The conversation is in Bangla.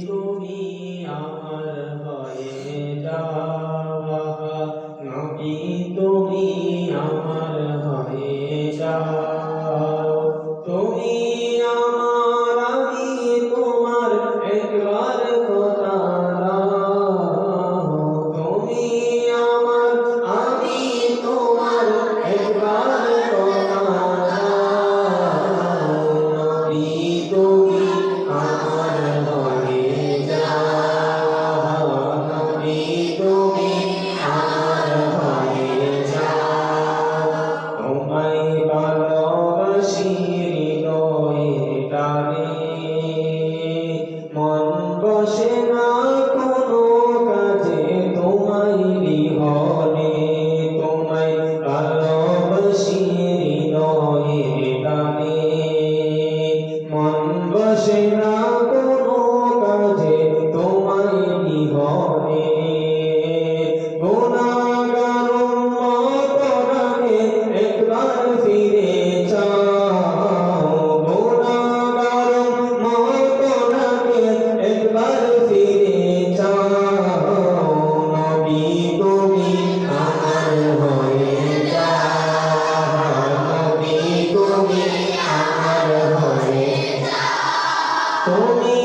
তুমি আমার হয়ে যাও, নবী তুমি আমার হয়ে যাও। তুমি আমার, আমি তোমার, একবার খোদা দাও। তুমি আমার, আমি তোমার, একবার খোদা দাও। নবী তুমি আমার হয়ে যাও, নবী তুমি আমার হয়ে যাও। তোমায় ভালোবাসি হৃদয়ের টানে, মন বসে না কোনো কাজে তোমায় বিহনে। তোমায় ভালোবাসি হৃদয়ের টানে, মন বসে না কোনো কাজে তোমায় বিহনে। গুনাহগার উম্মত প্রাণে একবার ফিরে চাও, গুনাহগার উম্মত প্রাণে একবার ফিরে চাও। নবী তুমি আমার হয়ে যাও, নবী তুমি আমার হয়ে যাও। তুমি